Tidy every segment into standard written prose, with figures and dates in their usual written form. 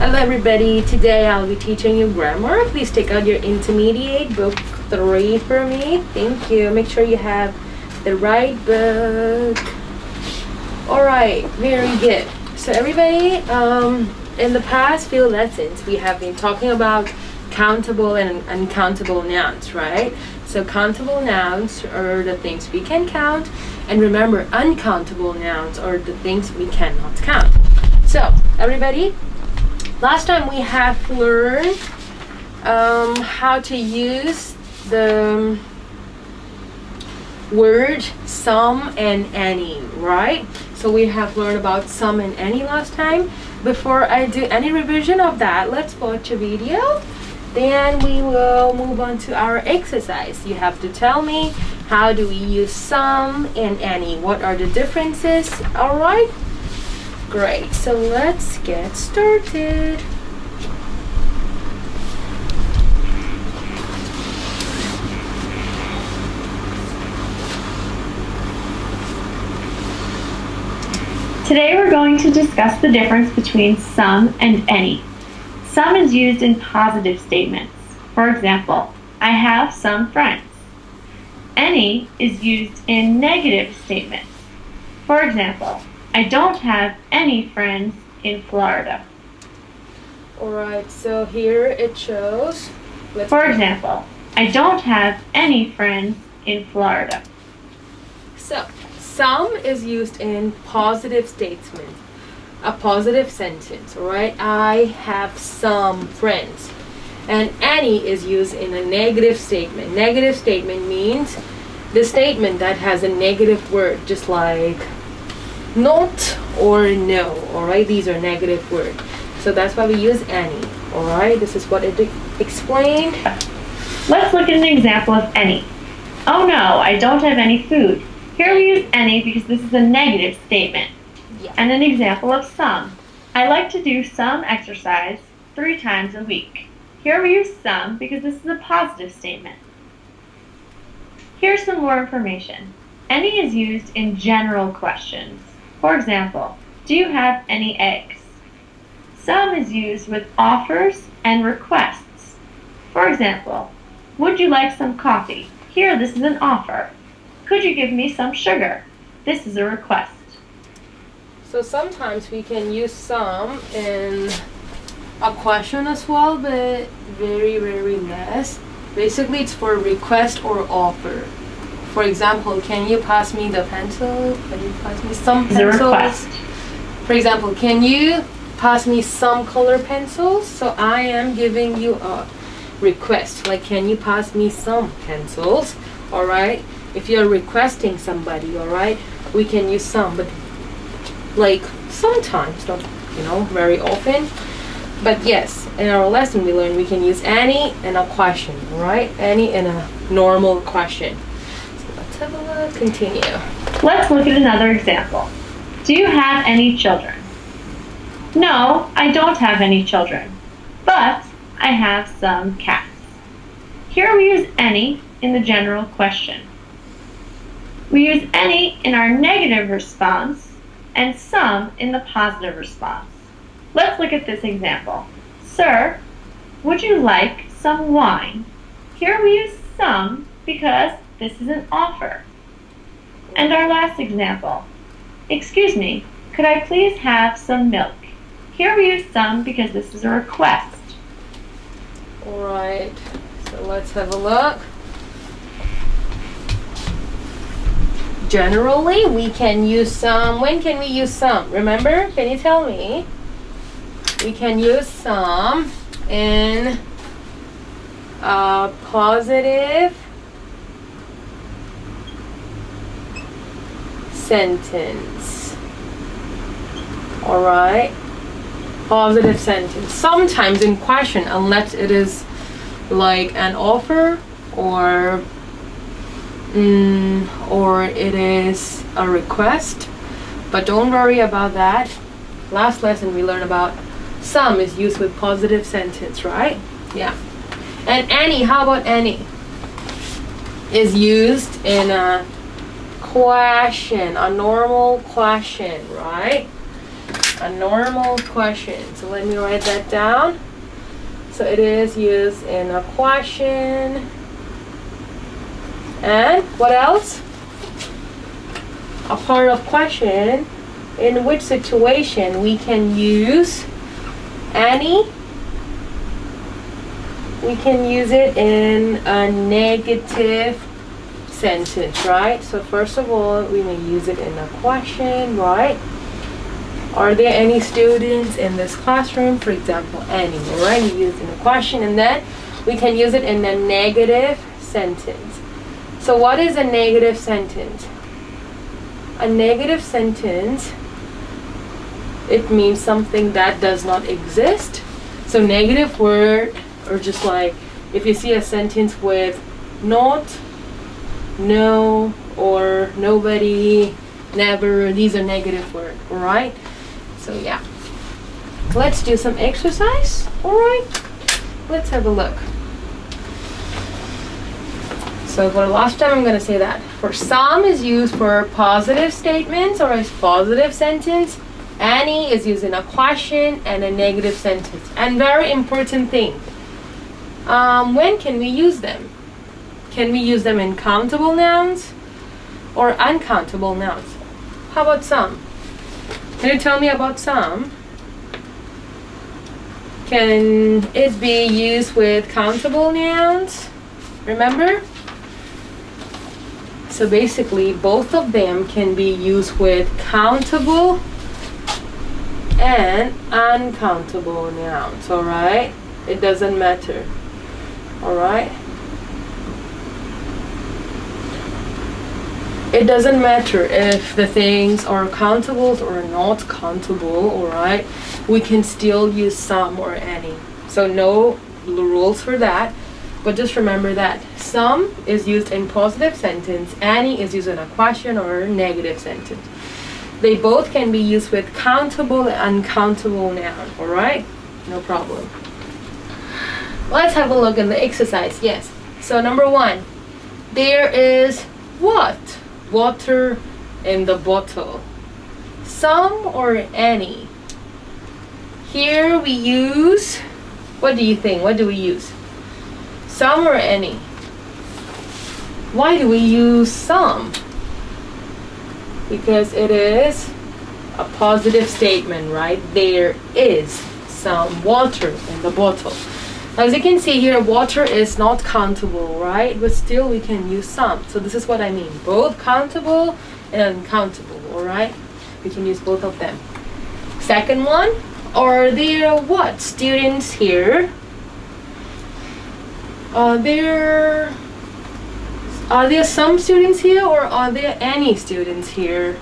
Hello everybody, today I'll be teaching you grammar. Please take out your intermediate book 3 for me. Thank you. Make sure you have the right book. Alright, very good. So everybody, in the past few lessons we have been talking about countable and uncountable nouns, right? So countable nouns are the things we can count, and remember, uncountable nouns are the things we cannot count. So everybody, last time we have learned how to use the word some and any, right? So we have learned about some and any last time. Before I do any revision of that, let's watch a video. Then we will move on to our exercise. You have to tell me, how do we use some and any? What are the differences? All right? Great, so let's get started. Today we're going to discuss the difference between some and any. Some is used in positive statements. For example, I have some friends. Any is used in negative statements. For example, I don't have any friends in Florida. Alright, so here it shows. For example, I don't have any friends in Florida. So, some is used in positive statement, a positive sentence, alright? I have some friends. And any is used in a negative statement. Negative statement means the statement that has a negative word, just like not or no, alright? These are negative words. So that's why we use any, alright? This is what it explained. Let's look at an example of any. Oh no, I don't have any food. Here we use any because this is a negative statement. Yeah. And an example of some. I like to do some exercise 3 times a week. Here we use some because this is a positive statement. Here's some more information. Any is used in general questions. For example, do you have any eggs? Some is used with offers and requests. For example, would you like some coffee? Here, this is an offer. Could you give me some sugar? This is a request. So sometimes we can use some in a question as well, but very, very less. Basically, it's for request or offer. For example, can you pass me the pencil? Can you pass me some pencils? It's a request. For example, can you pass me some color pencils? So I am giving you a request. Like, can you pass me some pencils? All right. If you're requesting somebody, all right, we can use some, but like sometimes, not very often. But yes, in our lesson we learned we can use any in a question, all right? Any in a normal question. So let's have a look. Continue. Let's look at another example. Do you have any children? No, I don't have any children, but I have some cats. Here we use any in the general question. We use any in our negative response and some in the positive response. Let's look at this example. Sir, would you like some wine? Here we use some because this is an offer. And our last example. Excuse me, could I please have some milk? Here we use some because this is a request. Alright, so let's have a look. Generally, we can use some. When can we use some? Remember? Can you tell me? We can use some in a positive sentence. Alright? Positive sentence. Sometimes in question, unless it is like an offer or it is a request, but don't worry about that. Last lesson we learned about some is used with positive sentence, right? Yeah. And any, how about any? Is used in a question, a normal question, right? A normal question. So let me write that down. So it is used in a question. And what else? A part of question. In which situation we can use any? We can use it in a negative sentence, right? So first of all, we may use it in a question, right? Are there any students in this classroom? For example, any, right? We use it in a question, and then we can use it in a negative sentence. So what is a negative sentence? A negative sentence, it means something that does not exist. So negative word, or just like if you see a sentence with not, no, or nobody, never, these are negative words, alright? So yeah, let's do some exercise. Alright, let's have a look. So for the last time I'm going to say that for some is used for positive statements or a positive sentence. Any is used in a question and a negative sentence. And very important thing, when can we use them? Can we use them in countable nouns or uncountable nouns? How about some? Can you tell me about some? Can it be used with countable nouns? Remember? So basically, both of them can be used with countable and uncountable nouns, alright? It doesn't matter, alright? It doesn't matter if the things are countable or not countable, alright? We can still use some or any. So no rules for that. But just remember that some is used in positive sentence, any is used in a question or negative sentence. They both can be used with countable and uncountable noun, alright? No problem. Let's have a look in the exercise, yes. So number 1, there is what? Water in the bottle. Some or any? Here we use, what do you think? What do we use? Some or any? Why do we use some? Because it is a positive statement, right? There is some water in the bottle. As you can see here, water is not countable, right? But still we can use some. So this is what I mean. Both countable and uncountable, alright? We can use both of them. Second one, are there what? Students here? Are there some students here or are there any students here?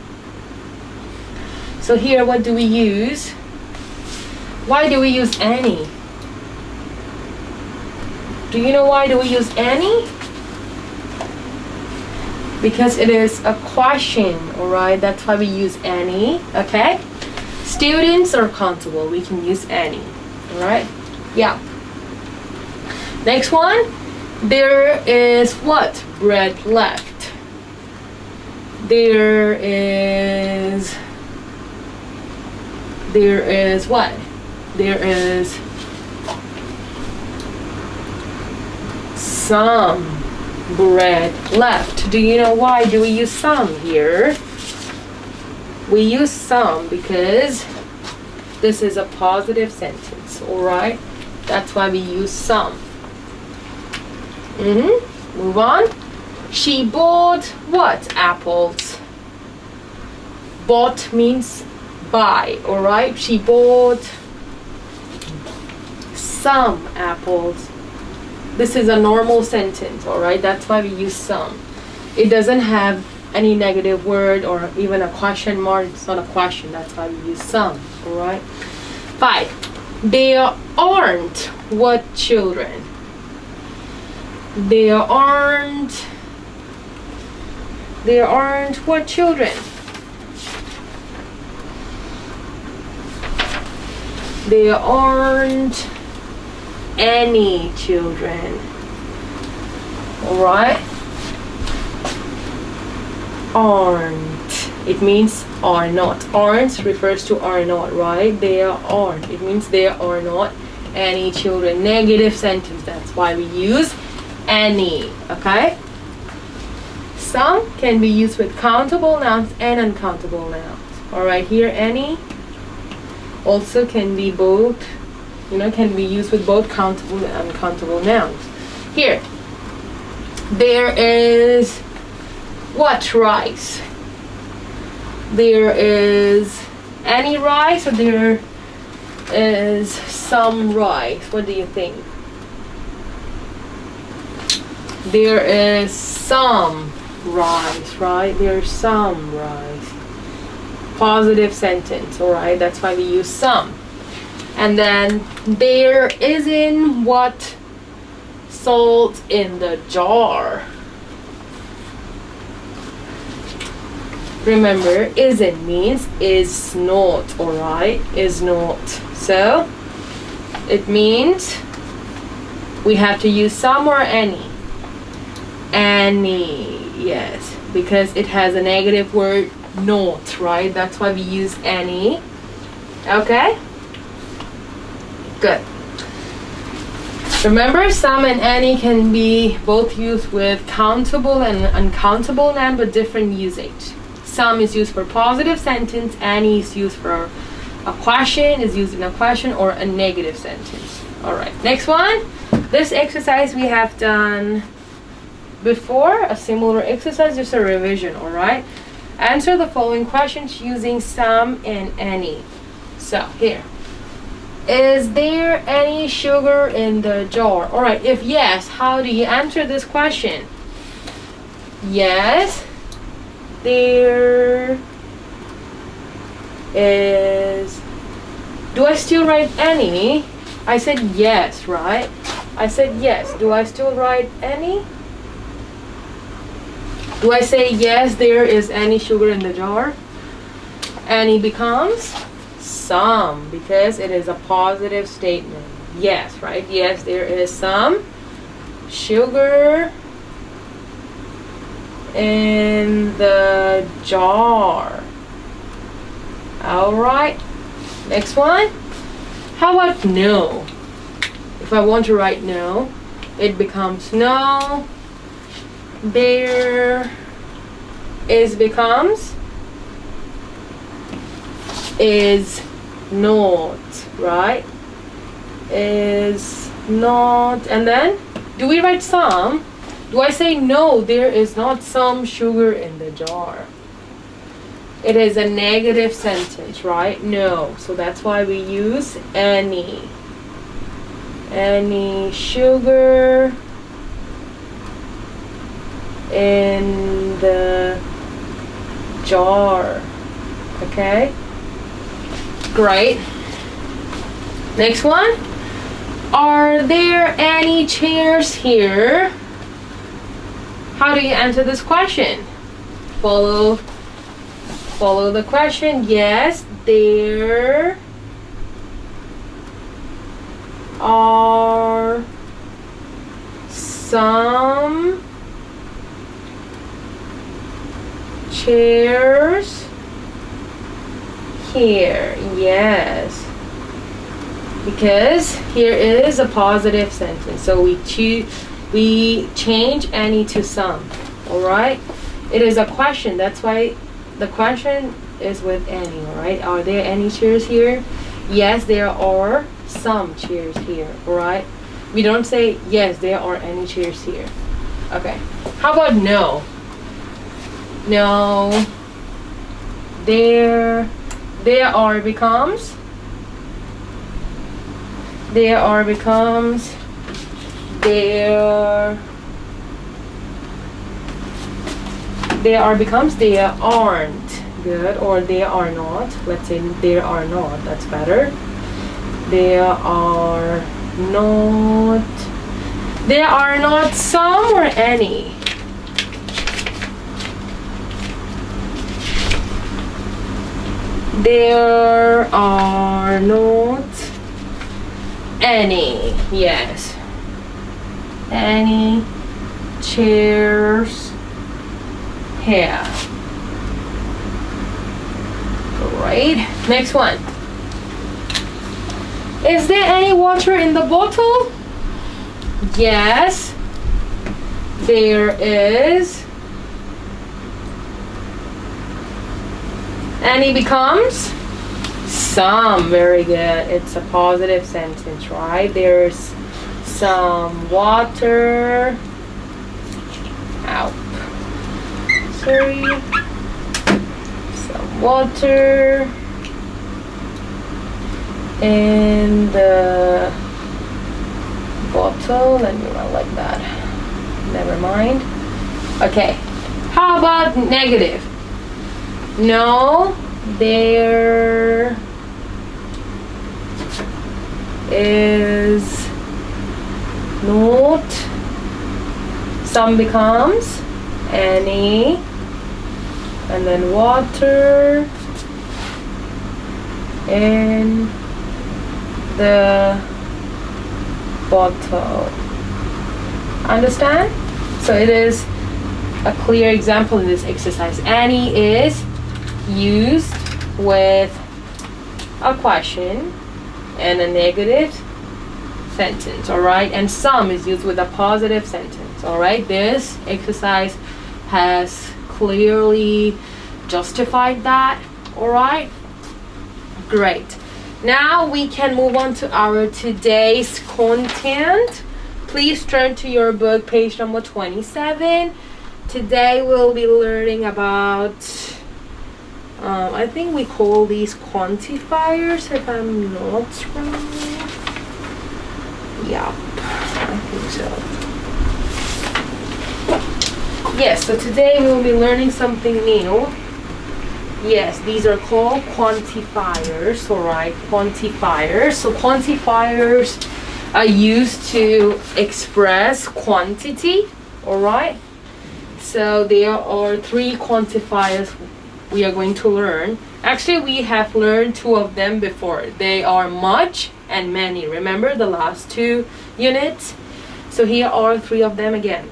So here, what do we use? Why do we use any? Do you know why do we use any? Because it is a question, alright? That's why we use any, okay? Students are countable, we can use any, alright? Yeah. Next one, there is what? Bread left. There is what? There is some bread left. Do you know why do we use some here? We use some because this is a positive sentence, alright? That's why we use some. Move on. She bought what? Apples. Bought means buy, alright? She bought some apples. This is a normal sentence, alright? That's why we use some. It doesn't have any negative word or even a question mark. It's not a question. That's why we use some, alright? 5. There aren't what children? There aren't what children? There aren't any children. Alright? Aren't. It means are not. Aren't refers to are not, right? There aren't. It means there are not any children. Negative sentence. That's why we use any. Okay? Some can be used with countable nouns and uncountable nouns. Alright, here any also can be both, can be used with both countable and uncountable nouns. Here, there is what rice? There is any rice, or there is some rice? What do you think? There is some rice, right? There's some rice. Positive sentence, alright? That's why we use some. And then there isn't what salt in the jar. Remember, isn't means is not, alright? Is not. So it means we have to use some or any. Any, yes, because it has a negative word not, right? That's why we use any. Okay? Good. Remember, some and any can be both used with countable and uncountable noun, but different usage. Some is used for positive sentence, any is used for a question, is used in a question or a negative sentence. Alright, next one. This exercise we have done before, a similar exercise, just a revision, alright? Answer the following questions using some and any. So, here. Is there any sugar in the jar? Alright, if yes, how do you answer this question? Yes, there is. Do I still write any? I said yes, right? I said yes. Do I still write any? Do I say yes, there is any sugar in the jar? Any becomes some, because it is a positive statement. Yes, right? Yes, there is some sugar in the jar. Alright, next one. How about no? If I want to write no, it becomes no. There is becomes is not, right? Is not. And then, do we write some? Do I say no, there is not some sugar in the jar? It is a negative sentence, right? No. So that's why we use any. Any sugar in the jar. Okay? Great. Next one. Are there any chairs here? How do you answer this question? Follow the question. Yes, there are some chairs here. Yes, because here is a positive sentence, so we change any to some. All right, it is a question, that's why the question is with any. All right, are there any chairs here? Yes, there are some chairs here. All right, we don't say yes, there are any chairs here. Okay, how about no? No, there are becomes there becomes there aren't. Good. Or there are not. Let's say there are not. That's better. There are not. There are not some or any. There are not any. Yes. Any chairs here. Right, next one. Is there any water in the bottle? Yes, there is. Any becomes some. Very good. It's a positive sentence, right? There's some water. Ow. Sorry. Some water in the bottle. Let me write like that. Never mind. Okay. How about negative? No, there is not. Some becomes any, and then water in the bottle. Understand? So it is a clear example in this exercise. Any is used with a question and a negative sentence, all right? And some is used with a positive sentence, all right? This exercise has clearly justified that, all right? Great. Now we can move on to our today's content. Please turn to your book, page number 27. Today we'll be learning about, I think we call these quantifiers, if I'm not wrong. Yeah, I think so. Yes, so today we will be learning something new. Yes, these are called quantifiers, alright, quantifiers. So quantifiers are used to express quantity, alright? So there are three quantifiers we are going to learn. Actually, we have learned two of them before. They are much and many. Remember the last two units? So here are three of them again.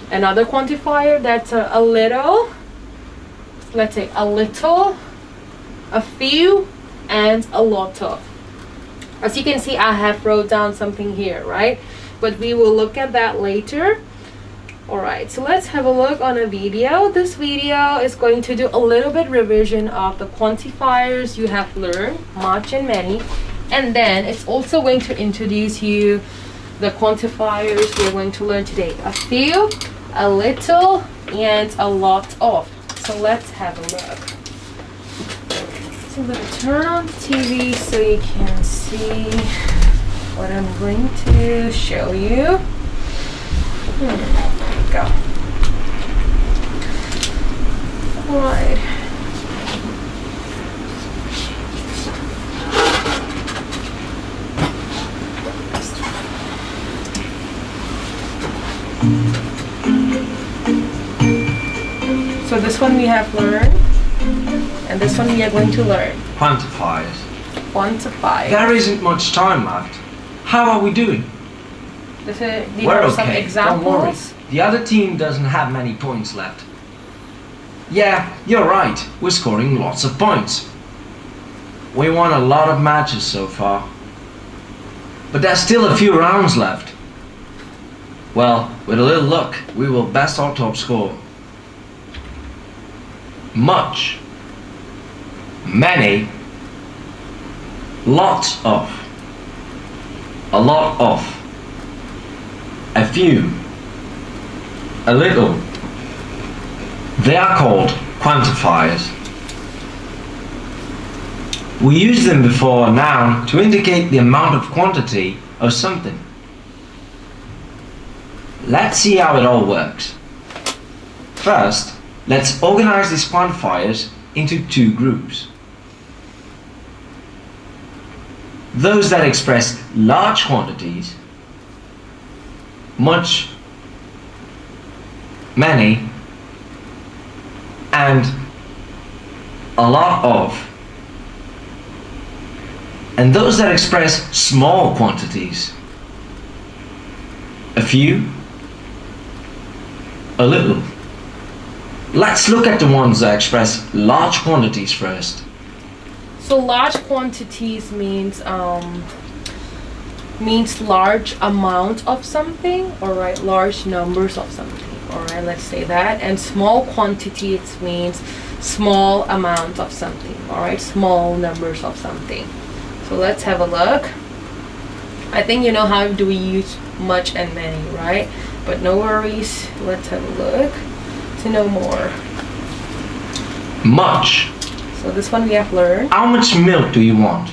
Another quantifier, that's a little, let's say a little, a few, and a lot of. As you can see, I have wrote down something here, right? But we will look at that later. Alright, so let's have a look on a video. This video is going to do a little bit revision of the quantifiers you have learned, much and many. And then it's also going to introduce you the quantifiers we're going to learn today. A few, a little, and a lot of. So let's have a look. So I'm going to turn on the TV so you can see what I'm going to show you. There we go. Alright. So this one we have learned, and this one we are going to learn. Quantifiers. Quantify. There isn't much time left. How are we doing? These We're are some okay. examples. Don't worry. The other team doesn't have many points left. Yeah, you're right. We're scoring lots of points. We won a lot of matches so far. But there's still a few rounds left. Well, with a little luck, we will best our top score. Much. Many. Lots of. A lot of. A few. A little. They are called quantifiers. We use them before a noun to indicate the amount of quantity of something. Let's see how it all works. First, let's organize these quantifiers into two groups. Those that express large quantities, much, many, and a lot of, and those that express small quantities, a few, a little, Let's look at the ones that express large quantities first. So large quantities means large amount of something, alright, large numbers of something, alright, let's say that. And small quantities means small amount of something, alright, small numbers of something. So let's have a look. I think you know how do we use much and many, right? But no worries, let's have a look to know more. Much. So this one we have learned. How much milk do you want?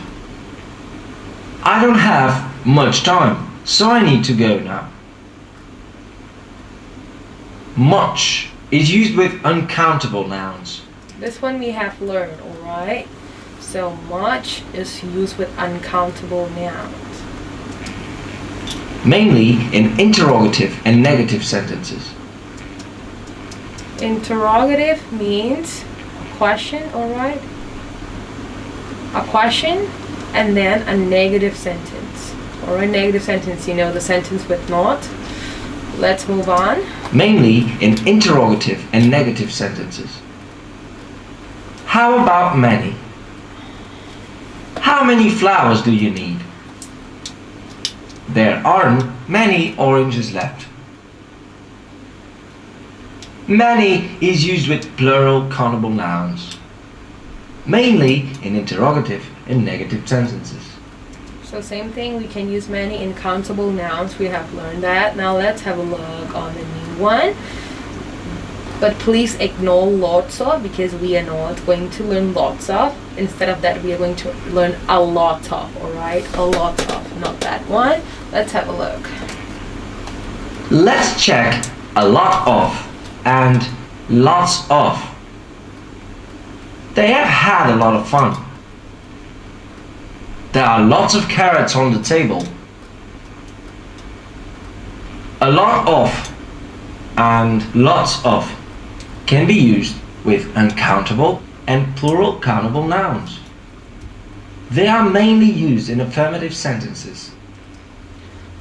I don't have much time, so I need to go now. Much is used with uncountable nouns. This one we have learned, alright? So much is used with uncountable nouns. Mainly in interrogative and negative sentences. Interrogative means a question, alright? A question and then a negative sentence. Alright, negative sentence, you know, the sentence with not. Let's move on. Mainly in interrogative and negative sentences. How about many? How many flowers do you need? There aren't many oranges left. Many is used with plural countable nouns, mainly in interrogative and negative sentences. So same thing, we can use many in countable nouns. We have learned that. Now let's have a look on the new one. But please ignore lots of, because we are not going to learn lots of. Instead of that, we are going to learn a lot of, alright? A lot of, not that one. Let's have a look. Let's check a lot of and lots of. They have had a lot of fun. There are lots of carrots on the table. A lot of and lots of can be used with uncountable and plural countable nouns. They are mainly used in affirmative sentences.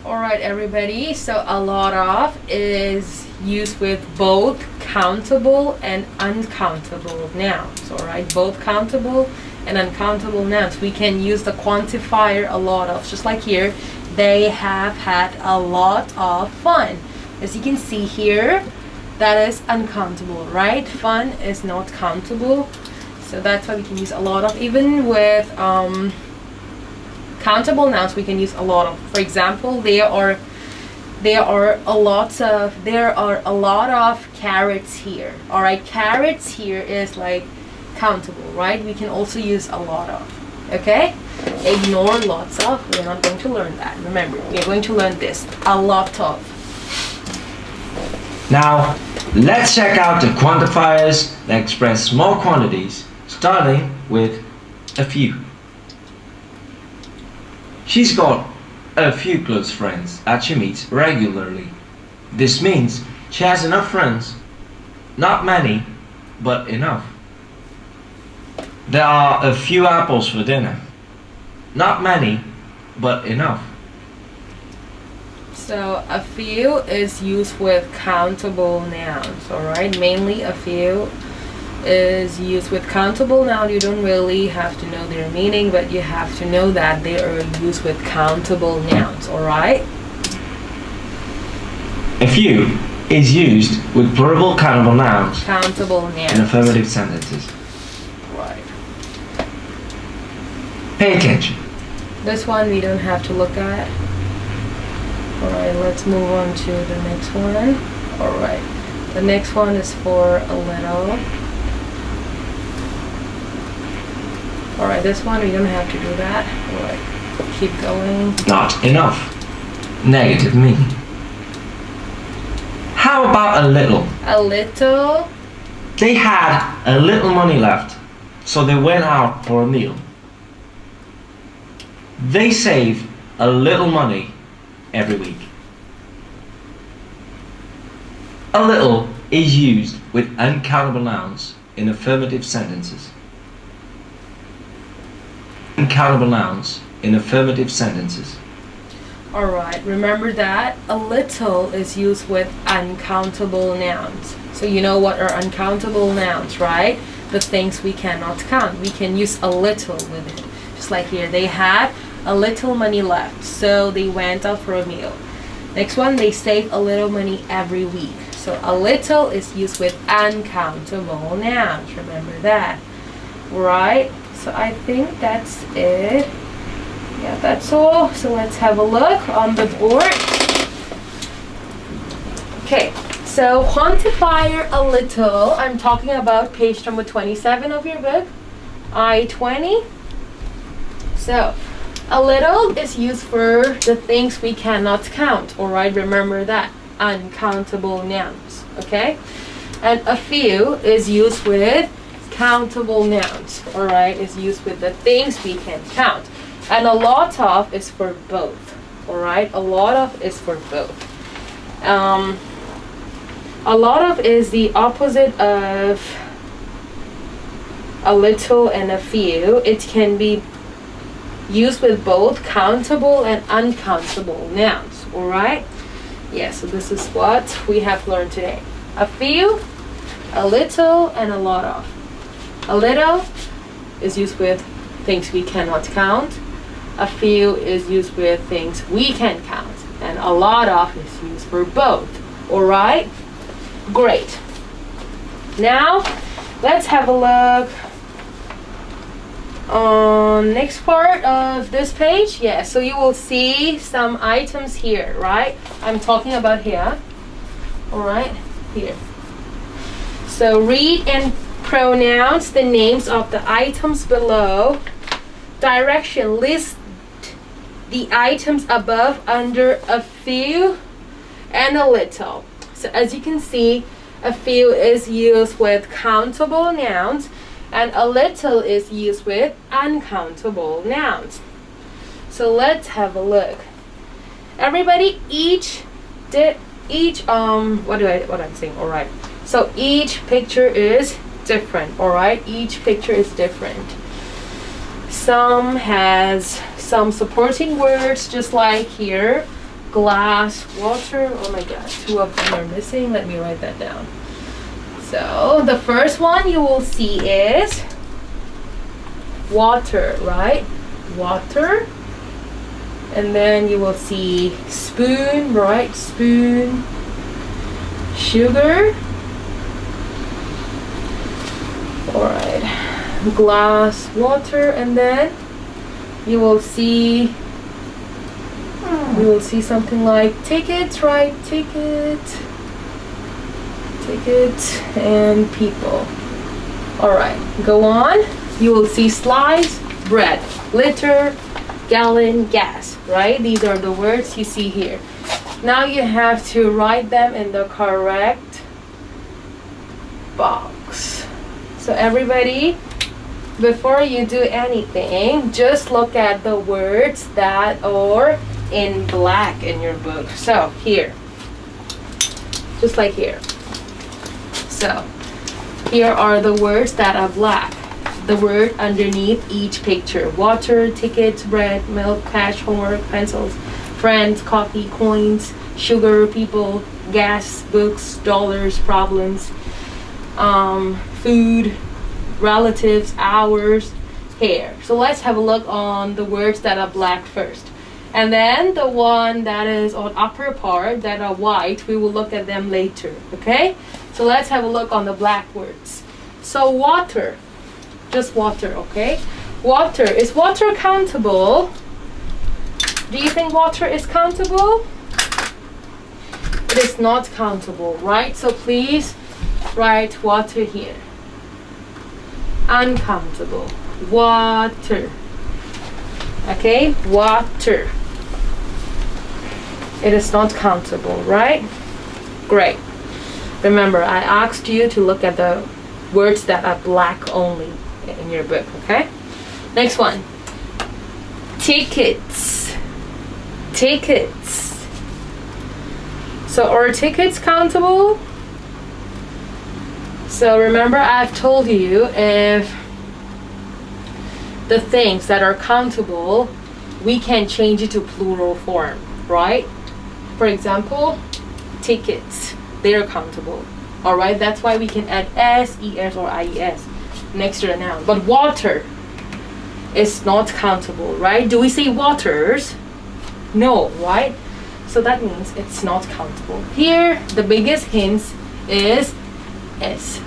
Alright everybody, so a lot of is used with both countable and uncountable nouns. Alright, both countable and uncountable nouns. We can use the quantifier a lot of, just like here, they have had a lot of fun. As you can see here, that is uncountable, right? Fun is not countable, so that's why we can use a lot of. Even with countable nouns, we can use a lot of. For example, there are a lot of carrots here. All right, carrots here is like countable, right? We can also use a lot of. Okay, ignore lots of. We're not going to learn that. Remember, we're going to learn this, a lot of. Now, let's check out the quantifiers that express small quantities, starting with a few. She's got a few close friends that she meets regularly. This means she has enough friends. Not many, but enough. There are a few apples for dinner. Not many, but enough. So a few is used with countable nouns, alright? Mainly a few is used with countable noun. You don't really have to know their meaning, but you have to know that they are used with countable nouns, alright? A few is used with plural countable nouns Countable nouns. in affirmative sentences. Right. Pay attention. This one we don't have to look at. Alright, let's move on to the next one. Alright, the next one is for a little. Alright, this one we don't have to do that. Alright, keep going. Not enough. Negative meaning. How about a little? A little. They had a little money left, so they went out for a meal. They save a little money every week. A little is used with uncountable nouns in affirmative sentences. Uncountable nouns in affirmative sentences. Alright, remember that a little is used with uncountable nouns. So you know what are uncountable nouns, right? The things we cannot count. We can use a little with it. Just like here, they had a little money left, so they went out for a meal. Next one, they save a little money every week. So a little is used with uncountable nouns. Remember that. Right? So I think that's it. Yeah, that's all. So let's have a look on the board. Okay, so quantifier a little. I'm talking about page number 27 of your book, I-20. So a little is used for the things we cannot count. All right, remember that. Uncountable nouns. Okay, and a few is used with countable nouns. All right, is used with the things we can count. And a lot of is for both. All right, a lot of is for both. A lot of is the opposite of a little and a few. It can be used with both countable and uncountable nouns. All right. Yeah. So this is what we have learned today. A few, a little, and a lot of. A little is used with things we cannot count. A few is used with things we can count, and a lot of is used for both. All right? Great. Now, let's have a look on next part of this page. Yeah, so you will see some items here, right? I'm talking about here. All right? Here. So read and pronounce the names of the items below. Direction: list the items above under a few and a little. So as you can see, a few is used with countable nouns and a little is used with uncountable nouns. So let's have a look. Everybody, what I'm saying, all right. So each picture is different, all right? Each picture is different. Some has some supporting words, just like here, glass, water. Oh my god, 2 of them are missing. Let me write that down. So the first one you will see is water, right? Water. And then you will see spoon, right? Spoon. Sugar. All right. Glass, water, and then you will see something like tickets, right? Ticket, and people. All right, go on. You will see slice, bread, liter, gallon, gas, right? These are the words you see here. Now you have to write them in the correct box. So everybody, before you do anything, just look at the words that are in black in your book. So here, just like here. So here are the words that are black. The word underneath each picture: water, tickets, bread, milk, cash, homework, pencils, friends, coffee, coins, sugar, people, gas, books, dollars, problems, food, relatives, hours, hair. So let's have a look on the words that are black first. And then the one that is on upper part that are white, we will look at them later, okay? So let's have a look on the black words. So water, just water, okay? Water, is water countable? Do you think water is countable? It is not countable, right? So please write water here. Uncountable. Water. Okay, water. It is not countable, right? Great. Remember, I asked you to look at the words that are black only in your book, okay? Next one. Tickets. Tickets. So are tickets countable? So remember, I've told you if the things that are countable, we can change it to plural form. right? For example, tickets, they're countable. All right, that's why we can add s, es, or ies next to the noun. But water is not countable, right? Do we say waters? No, right? So that means it's not countable. Here, the biggest hint is s,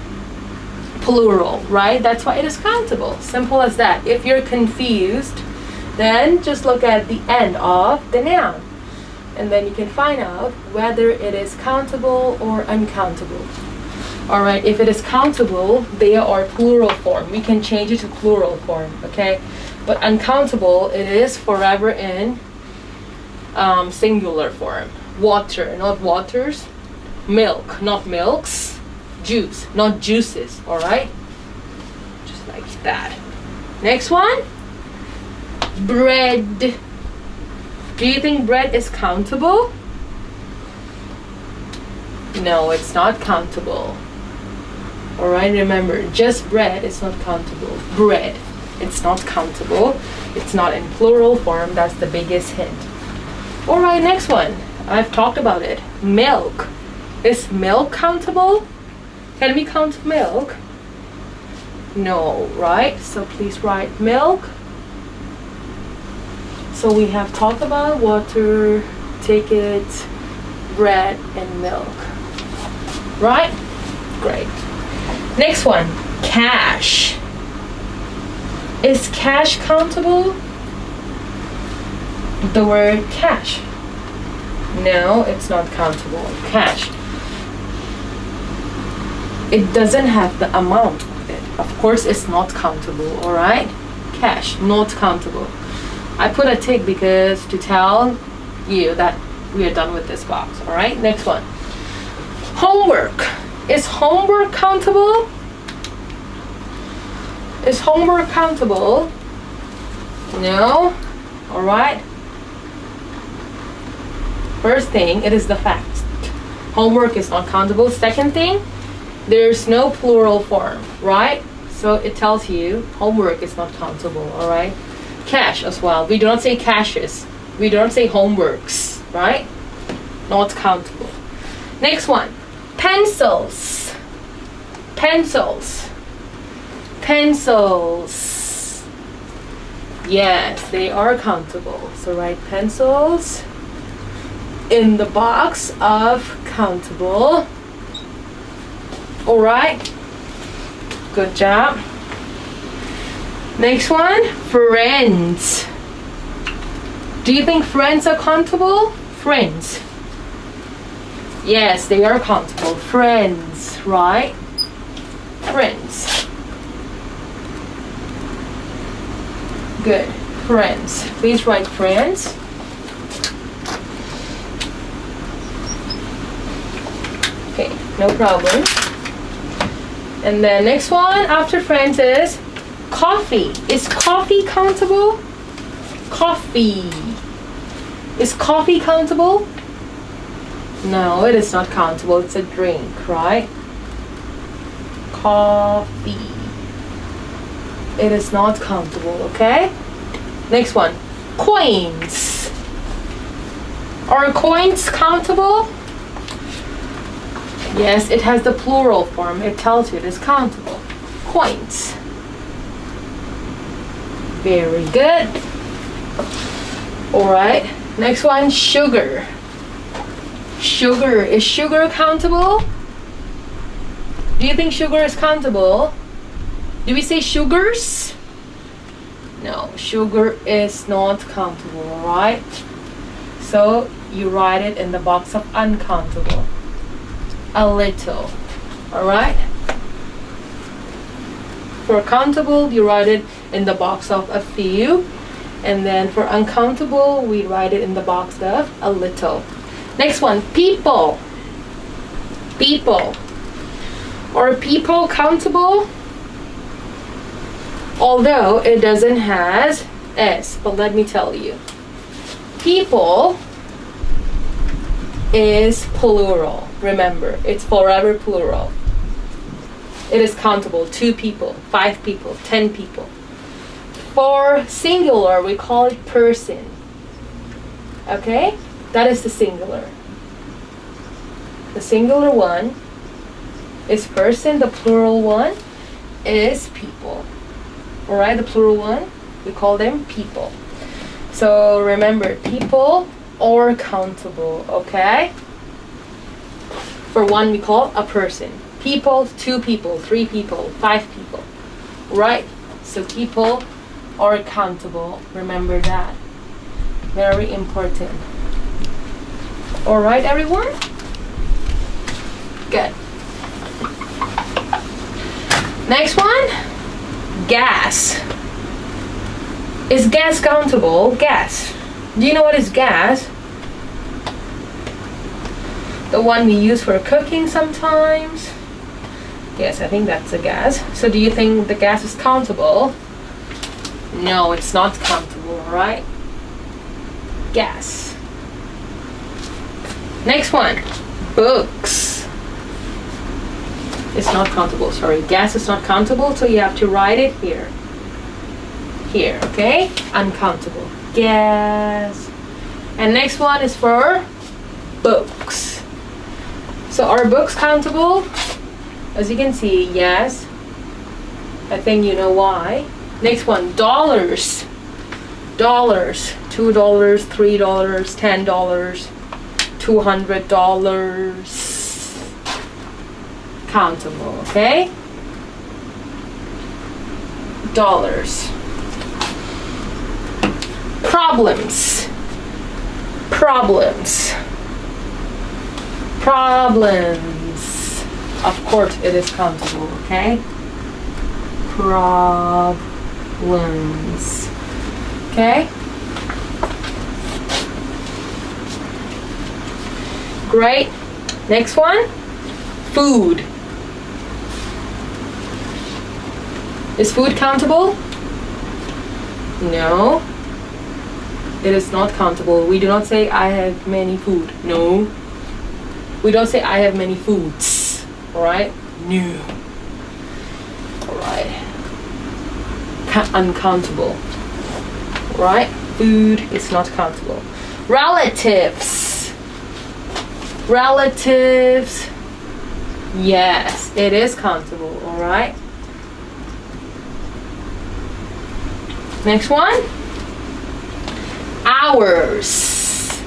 plural, right? That's why it is countable. Simple as that. If you're confused, then just look at the end of the noun, and then you can find out whether it is countable or uncountable. All right, if it is countable, they are plural form. We can change it to plural form, okay? But uncountable, it is forever in singular form. Water, not waters. Milk, not milks. Juice, not juices, all right? Just like that. Next one, bread. Do you think bread is countable? No, it's not countable. All right, remember, just bread is not countable. Bread, it's not countable. It's not in plural form. That's the biggest hint. All right, next one. I've talked about it. Milk. Is milk countable? Can we count milk? No, right? So please write milk. So we have talked about water, tickets, bread, and milk. Right? Great. Next one, cash. Is cash countable? The word cash. No, it's not countable. Cash. It doesn't have the amount of it. Of course, it's not countable, alright? Cash, not countable. I put a tick because to tell you that we are done with this box, alright? Next one. Homework. Is homework countable? Is homework countable? No? Alright. First thing, it is the fact. Homework is not countable. Second thing, there's no plural form, right? So it tells you homework is not countable, alright? Cash as well. We do not say cashes. We don't say homeworks, right? Not countable. Next one. Pencils. Pencils. Pencils. Yes, they are countable. So write pencils in the box of countable. Alright. Good job. Next one. Friends. Do you think friends are countable? Friends. Yes, they are countable. Friends, right? Friends. Good. Friends. Please write friends. Okay, no problem. And then next one after friends is coffee. Is coffee countable? Coffee. Is coffee countable? No, it is not countable. It's a drink, right? Coffee. It is not countable, okay? Next one. Coins. Are coins countable? Yes, it has the plural form. It tells you it is countable. Coins. Very good. Alright. Next one, sugar. Sugar. Is sugar countable? Do you think sugar is countable? Do we say sugars? No, sugar is not countable, alright? So you write it in the box of uncountable. A little, alright? For countable, you write it in the box of a few. And then for uncountable, we write it in the box of a little. Next one, people. People. Are people countable? Although it doesn't has S, but let me tell you. People is plural. Remember, it's forever plural. It is countable. 2 people, 5 people, 10 people. For singular, we call it person. Okay? That is the singular. The singular one is person. The plural one is people. Alright, the plural one, we call them people. So remember, people or countable, okay? For one, we call a person. People, 2 people, 3 people, 5 people. Right? So people are countable. Remember that. Very important. Alright, everyone? Good. Next one, gas. Is gas countable? Gas. Do you know what is gas? The one we use for cooking sometimes. Yes, I think that's a gas. So do you think the gas is countable? No, it's not countable, right? Gas. Next one, books. It's not countable, sorry. Gas is not countable, so you have to write it here. Here, okay? Uncountable. Gas. And next one is for books. So are books countable? As you can see, yes. I think you know why. Next one, dollars. Dollars. $2, $3, $10, $200. Countable, okay? Dollars. Problems. Problems. Problems. Of course it is countable, okay? Problems. Okay? Great. Next one. Food. Is food countable? No. It is not countable. We do not say I have many food. No. We don't say I have many foods. Alright? No. Alright. Uncountable. Right? Food is not countable. Relatives. Relatives. Yes, it is countable. Alright? Next one. Hours.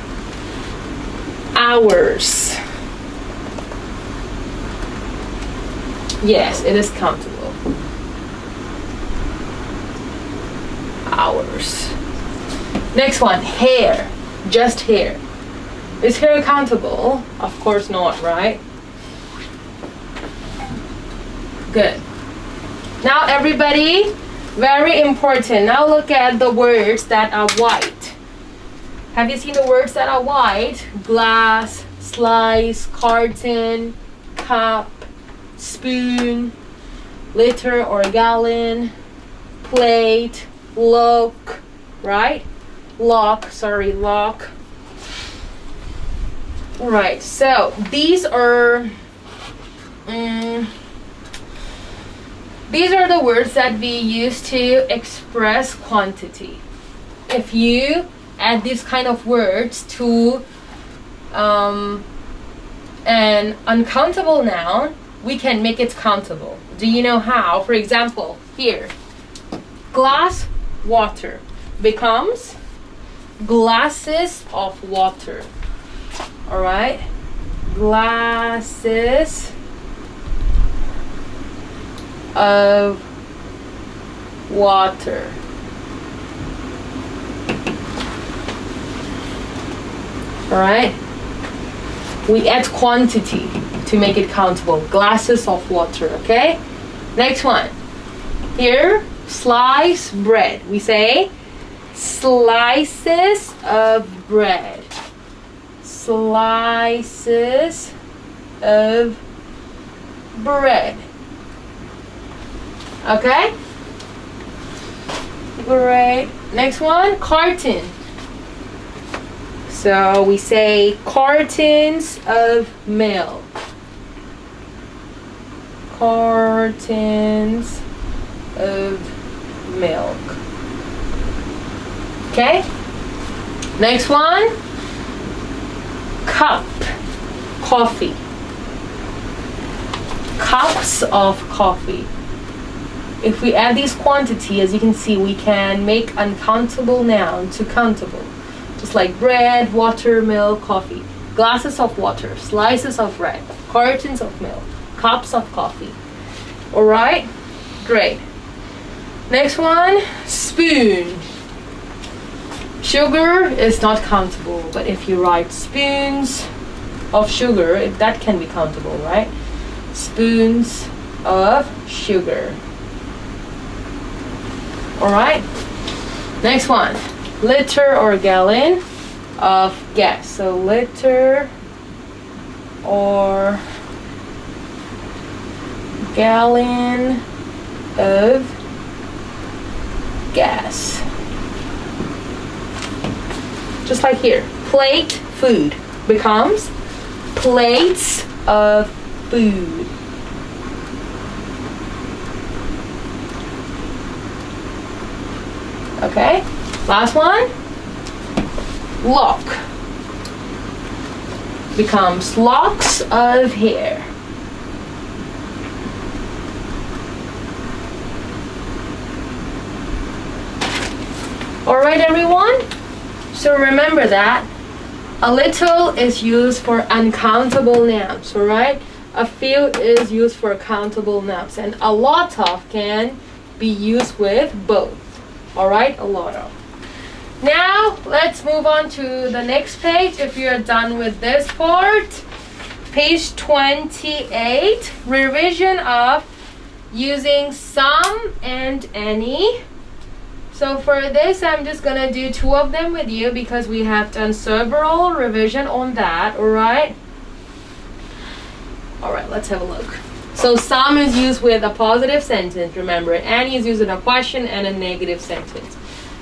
Hours. Yes, it is countable. Hours. Next one, hair. Just hair. Is hair countable? Of course not, right? Good. Now everybody, very important. Now look at the words that are white. Have you seen the words that are white? Glass, slice, carton, cup, spoon, liter or gallon, plate, lock, right? Lock. Right, so these are the words that we use to express quantity. If you add these kind of words to an uncountable noun, we can make it countable. Do you know how? For example, here, glass, water becomes glasses of water. Alright? Glasses of water. Alright? We add quantity to make it countable. Glasses of water, okay? Next one. Here, slice bread. We say slices of bread. Slices of bread. Okay? Great. Next one, carton. So we say cartons of milk. Cartons of milk. Okay? Next one, cup, coffee. Cups of coffee. If we add these quantity, as you can see, we can make uncountable noun to countable. Just like bread, water, milk, coffee. Glasses of water, slices of bread, cartons of milk, cups of coffee. Alright? Great. Next one, spoon. Sugar is not countable, but if you write spoons of sugar, that can be countable, right? Spoons of sugar. Alright? Next one, liter or gallon of gas. So liter or gallon of gas. Just like here, plate, food becomes plates of food. Okay, last one, lock becomes locks of hair. Alright everyone, so remember that a little is used for uncountable nouns, alright? A few is used for countable nouns, and a lot of can be used with both. Alright, a lot of. Now, let's move on to the next page. If you're done with this part, page 28, revision of using some and any. So for this, I'm just gonna do 2 of them with you because we have done several revision on that, alright? Alright, let's have a look. So some is used with a positive sentence, remember. Any is used in a question and a negative sentence.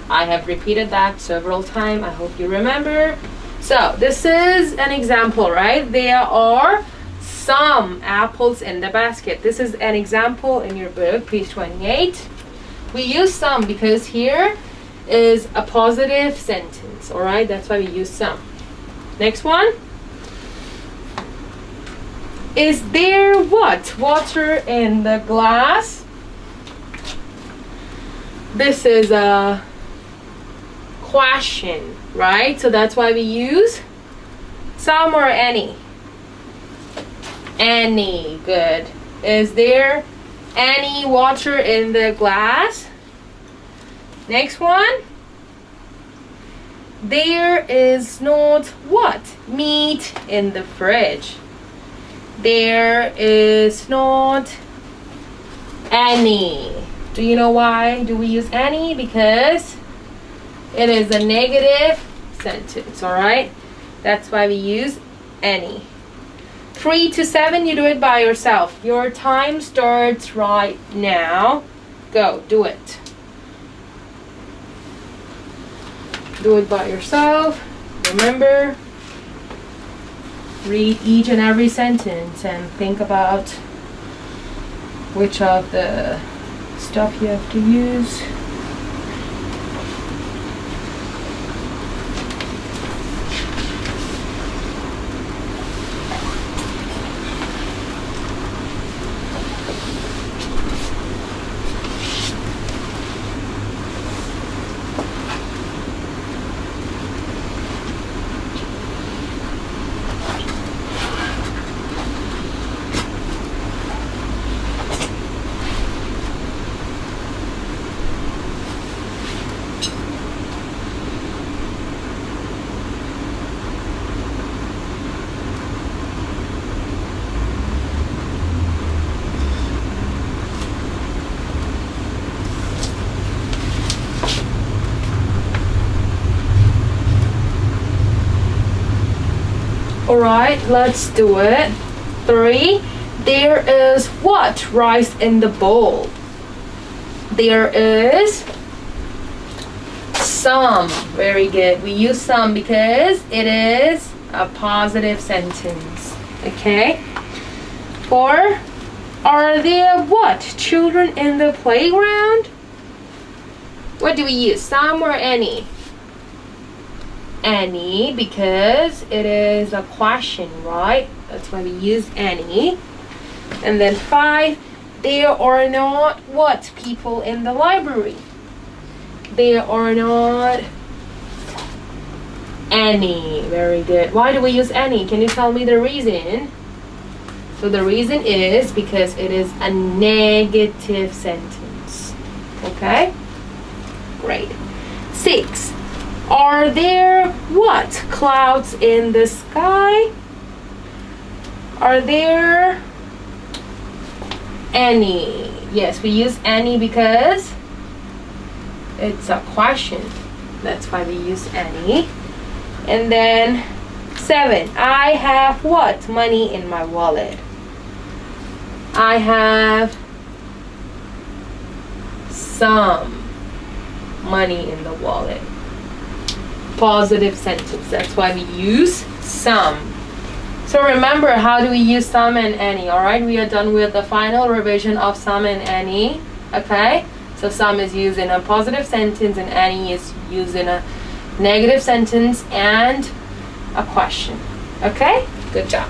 I have repeated that several times. I hope you remember. So this is an example, right? There are some apples in the basket. This is an example in your book, page 28. We use some because here is a positive sentence, all right? That's why we use some. Next one. Is there what? Water in the glass? This is a question, right? So that's why we use some or any. Any, good. Is there any water in the glass? Next one. There is not what? Meat in the fridge. There is not any. Do you know why do we use any? Because it is a negative sentence, alright? That's why we use any. 3 to 7, you do it by yourself. Your time starts right now. Go, do it. Do it by yourself. Remember, read each and every sentence and think about which of the stuff you have to use. Alright, let's do it. 3. There is what? Rice in the bowl. There is some. Very good. We use some because it is a positive sentence. Okay? 4. Are there what? Children in the playground? What do we use? Some or any? any because it is a question, right? That's why we use any. And then 5, there are not what people in the library? There are not any. Very good. Why do we use any? Can you tell me the reason? So the reason is because it is a negative sentence. Okay? Great. 6. Are there what? Clouds in the sky? Are there any? Yes, we use any because it's a question. That's why we use any. And then 7. I have what? Money in my wallet. I have some money in the wallet. Positive sentence. That's why we use some. So remember, how do we use some and any? Alright, we are done with the final revision of some and any. Okay, so some is used in a positive sentence and any is used in a negative sentence and a question. Okay, good job.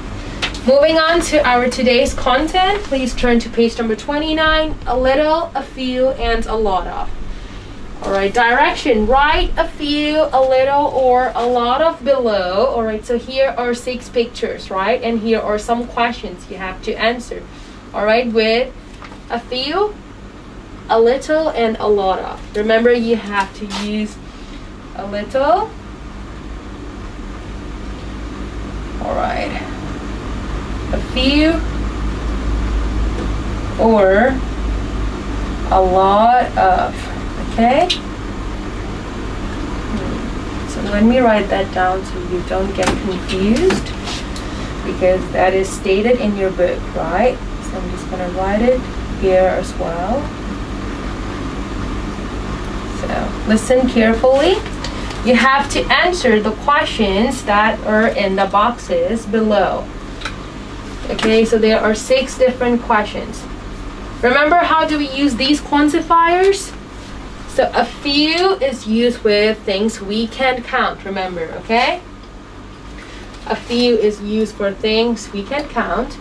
Moving on to our today's content, please turn to page number 29. A little, a few, and a lot of. Alright, direction, write a few, a little, or a lot of below. Alright, so here are 6 pictures, right? And here are some questions you have to answer. Alright, with a few, a little, and a lot of. Remember, you have to use a little. Alright, a few, or a lot of. Okay, so let me write that down so you don't get confused, because that is stated in your book, right? So I'm just gonna write it here as well. So listen carefully. You have to answer the questions that are in the boxes below. Okay, so there are 6 different questions. Remember, how do we use these quantifiers? So a few is used with things we can count, remember, okay? A few is used for things we can count,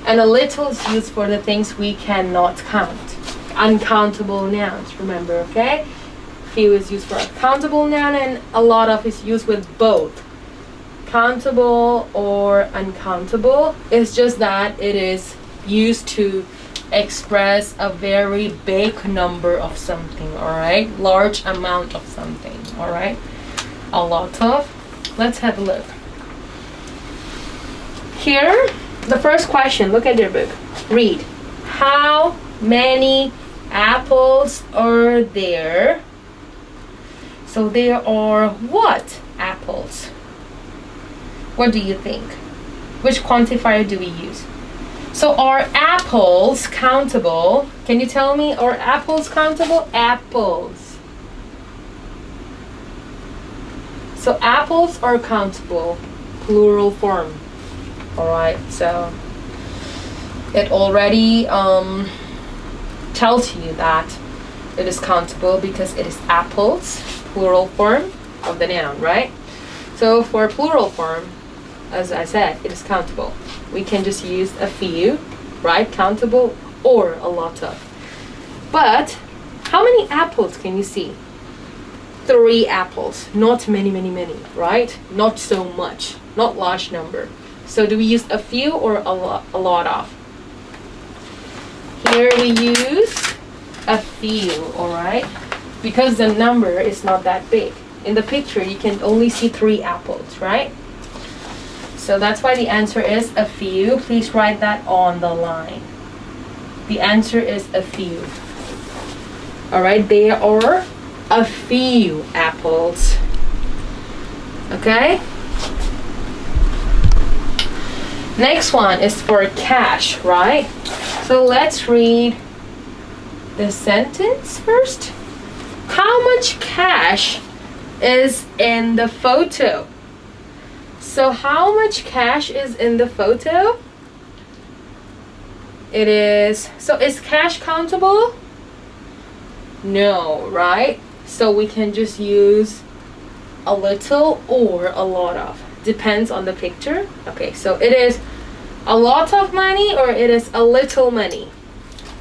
and a little is used for the things we cannot count. Uncountable nouns, remember, okay? Few is used for a countable noun, and a lot of is used with both countable or uncountable. It's just that it is used to express a very big number of something, all right? Large amount of something, all right? A lot of. Let's have a look. Here, the first question, look at your book. Read. How many apples are there? So there are what apples? What do you think? Which quantifier do we use? So are apples countable? Can you tell me, are apples countable? Apples. So apples are countable, plural form. Alright, so it already tells you that it is countable because it is apples, plural form of the noun, right? So for plural form, as I said, it is countable. We can just use a few, right? Countable, or a lot of. But how many apples can you see? 3 apples. Not many, right? Not so much. Not large number. So do we use a few or a lot of? Here we use a few, alright? Because the number is not that big. In the picture, you can only see 3 apples, right? So that's why the answer is a few. Please write that on the line. The answer is a few. Alright, there are a few apples. Okay? Next one is for cash, right? So let's read the sentence first. How much cash is in the photo? So how much cash is in the photo? It is, so is cash countable? No, right? So we can just use a little or a lot of. Depends on the picture. Okay, so it is a lot of money or it is a little money.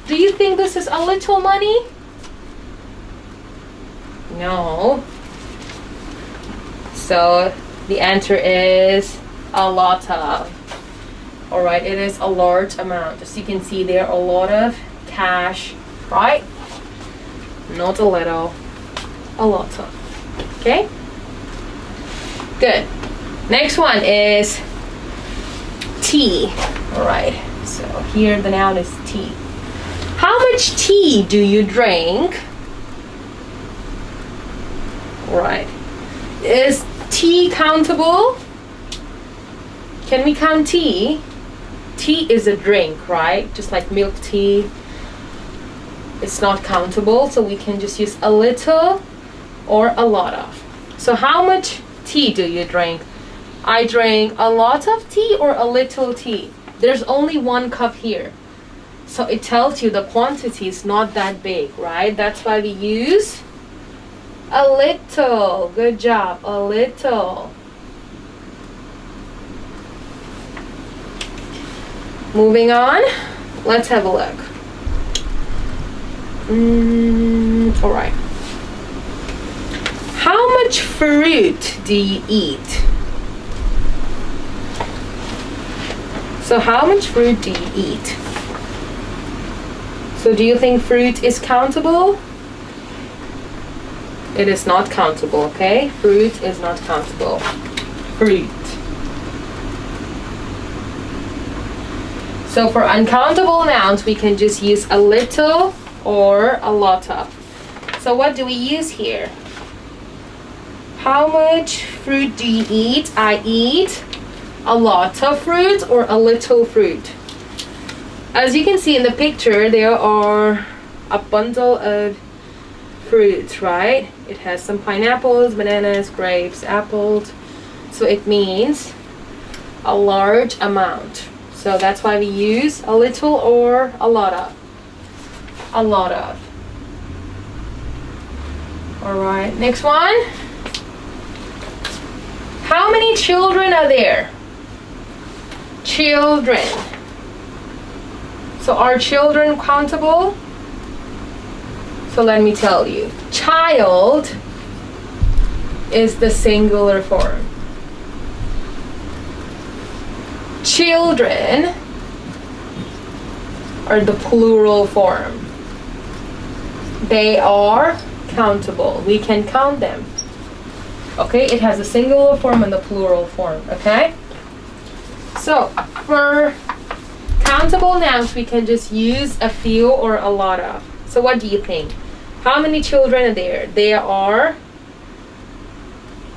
Do you think this is a little money? No. So the answer is a lot of. Alright, it is a large amount. As you can see, there are a lot of cash, right? Not a little, a lot of. Okay? Good. Next one is tea. Alright, so here the noun is tea. How much tea do you drink? Right. Is tea countable? Can we count tea? Tea is a drink, right? Just like milk tea. It's not countable, so we can just use a little or a lot of. So how much tea do you drink? I drink a lot of tea or a little tea. There's only 1 cup here. So it tells you the quantity is not that big, right? That's why we use a little. Good job, a little. Moving on, let's have a look. All right. How much fruit do you eat? So how much fruit do you eat? So do you think fruit is countable? It is not countable, okay? Fruit is not countable. Fruit. So for uncountable nouns, we can just use a little or a lot of. So what do we use here? How much fruit do you eat? I eat a lot of fruit or a little fruit. As you can see in the picture, there are a bundle of fruits, right? It has some pineapples, bananas, grapes, apples. So it means a large amount. So that's why we use a little or a lot of. A lot of. Alright, next one. How many children are there? Children. So are children countable? So let me tell you. Child is the singular form. Children are the plural form. They are countable. We can count them. Okay, it has a singular form and the plural form. Okay? So, for countable nouns, we can just use a few or a lot of. So what do you think? How many children are there? There are.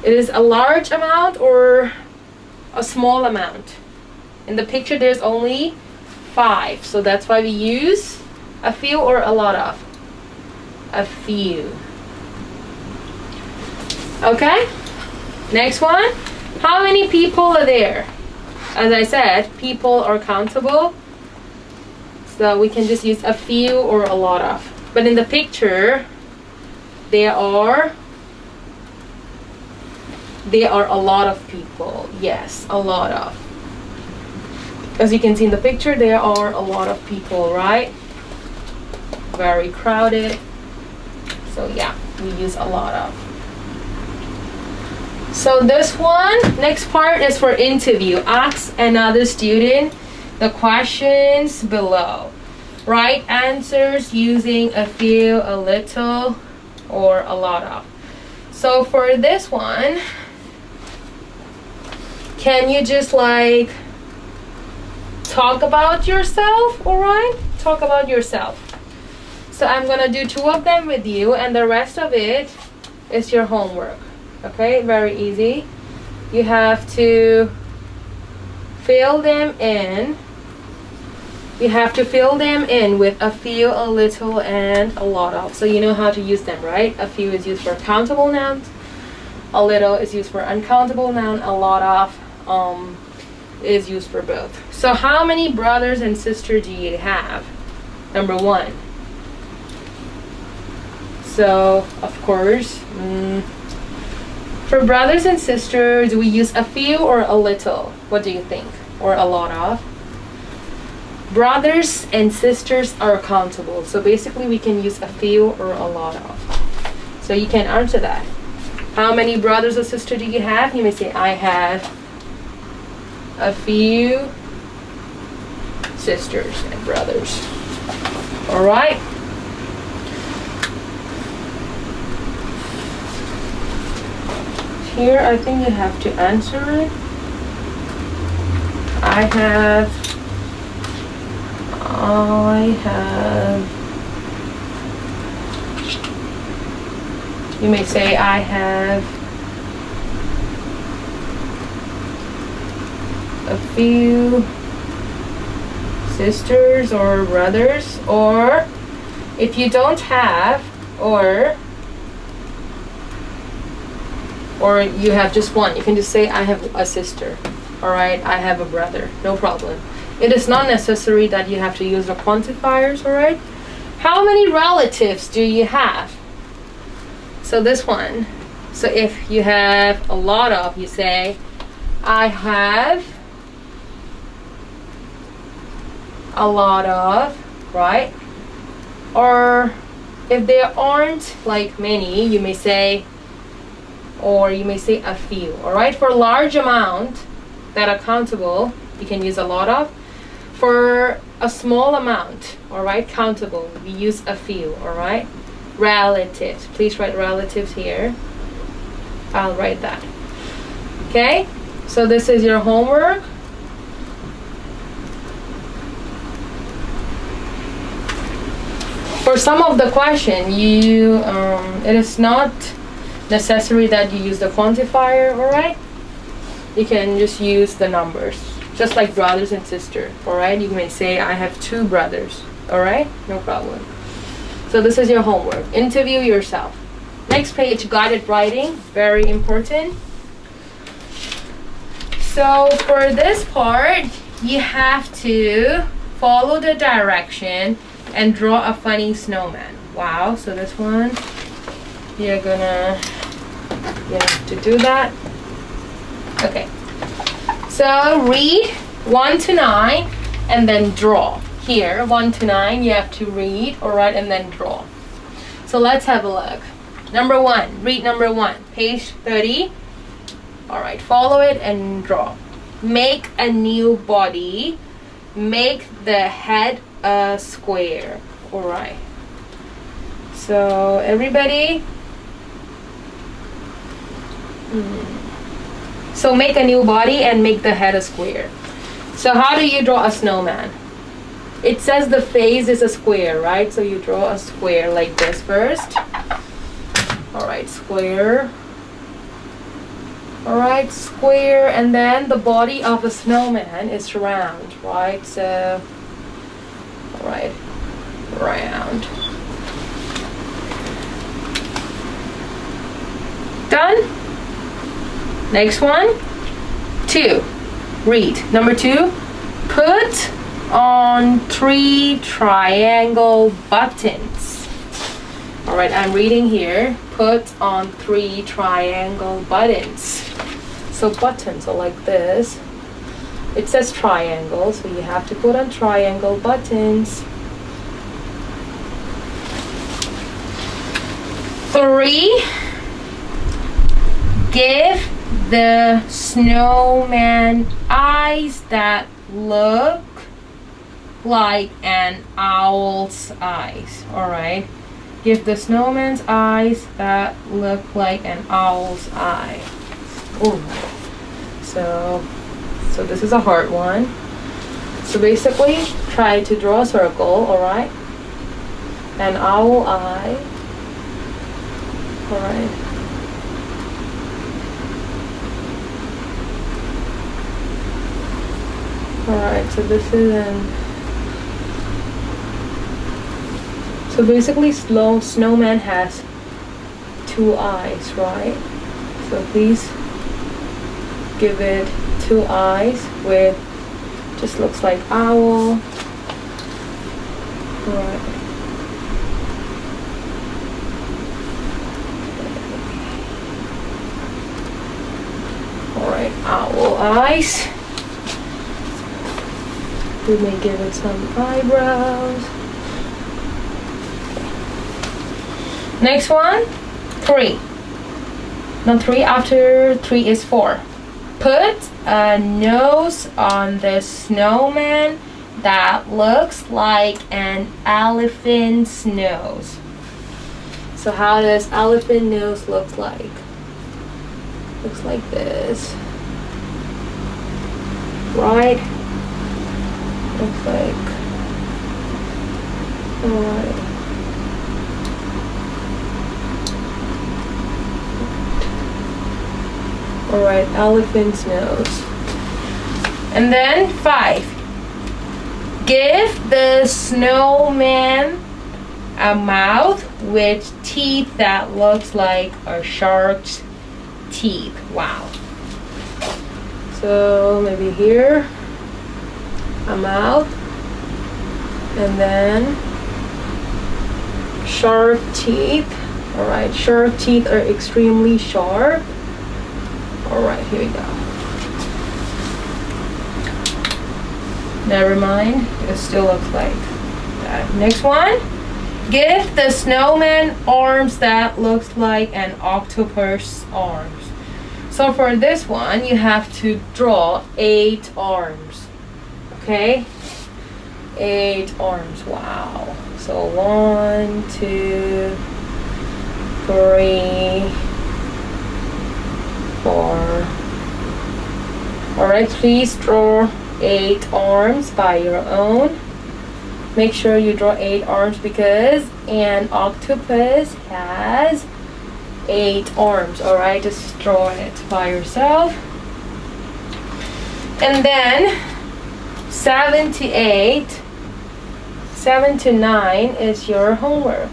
It is a large amount or a small amount? In the picture, there's only 5. So that's why we use a few or a lot of. A few. Okay? Next one. How many people are there? As I said, people are countable. So we can just use a few or a lot of. But in the picture, there are a lot of people. Yes, a lot of. As you can see in the picture, there are a lot of people, right? Very crowded. So yeah, we use a lot of. So this one, next part is for interview. Ask another student the questions below. Write answers using a few, a little, or a lot of. So for this one, can you just like talk about yourself, alright? Talk about yourself. So I'm gonna do 2 of them with you and the rest of it is your homework. Okay, very easy. You have to fill them in. You have to fill them in with a few, a little, and a lot of. So you know how to use them, right? A few is used for countable nouns. A little is used for uncountable noun. A lot of is used for both. So how many brothers and sisters do you have? Number 1. So of course, For brothers and sisters, do we use a few or a little? What do you think? Or a lot of? Brothers and sisters are countable. So basically we can use a few or a lot of. So you can answer that. How many brothers or sisters do you have? You may say, I have a few sisters and brothers. Alright? Here, I think you have to answer it. I have, you may say, I have a few sisters or brothers, or if you don't have, or you have just one, you can just say I have a sister. Alright, I have a brother, no problem. It is not necessary that you have to use the quantifiers, alright? How many relatives do you have? So this one, so if you have a lot of, you say I have a lot of, right? Or if there aren't like many, you may say, or you may say a few. All right, for large amount that are countable, you can use a lot of. For a small amount, all right, countable, we use a few. All right, relatives, please write relatives here. I'll write that. Okay, so this is your homework. For some of the question, it is not necessary that you use the quantifier, alright? You can just use the numbers, just like brothers and sisters, alright? You may say, I have 2 brothers, alright? No problem. So this is your homework. Interview yourself. Next page, guided writing, very important. So for this part, you have to follow the direction and draw a funny snowman. Wow, so this one, you have to do that. Okay, so read 1 to 9 and then draw. Here, 1 to 9, you have to read, alright, and then draw. So let's have a look. Number 1, read number 1, page 30. Alright, follow it and draw. Make a new body. Make the head a square. Alright. So everybody. So make a new body and make the head a square. So how do you draw a snowman? It says the face is a square, right? So you draw a square like this first. Alright, square. Alright, square, and then the body of a snowman is round, right? So, alright, round. Done? Next one. 2. Read. Number 2. Put on 3 triangle buttons. Alright, I'm reading here. Put on 3 triangle buttons. So buttons are like this. It says triangle, so you have to put on triangle buttons. 3. Give the snowman eyes that look like an owl's eyes. Alright. Give the snowman's eyes that look like an owl's eye. Ooh. So this is a hard one. So basically, try to draw a circle, alright? An owl eye. Alright. Alright, so this is so basically snowman has 2 eyes, right? So please give it 2 eyes with just looks like owl. Right. eyes. We may give it some eyebrows. Next one, 3. No, 3, after 3 is 4. Put a nose on the snowman that looks like an elephant's nose. So how does elephant nose look like? Looks like this. Right? Looks like. Alright. Alright, elephant's nose. And then 5. Give the snowman a mouth with teeth that looks like a shark's teeth. Wow. So maybe here, a mouth, and then shark teeth. Alright, shark teeth are extremely sharp. Alright, here we go. Never mind, it still looks like that. Next one. Give the snowman arms that looks like an octopus arms. So for this one, you have to draw 8 arms. Okay? 8 arms. Wow. So 1, 2, 3, 4. Alright, please draw 8 arms by your own. Make sure you draw 8 arms because an octopus has 8 arms. Alright, just draw it by yourself. And then 7 to 8, 7 to 9 is your homework.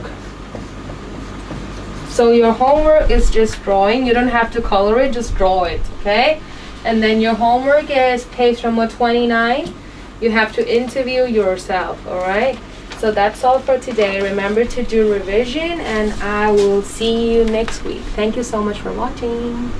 So your homework is just drawing. You don't have to color it, just draw it, okay? And then your homework is page number 29. You have to interview yourself, alright? So that's all for today. Remember to do revision and I will see you next week. Thank you so much for watching.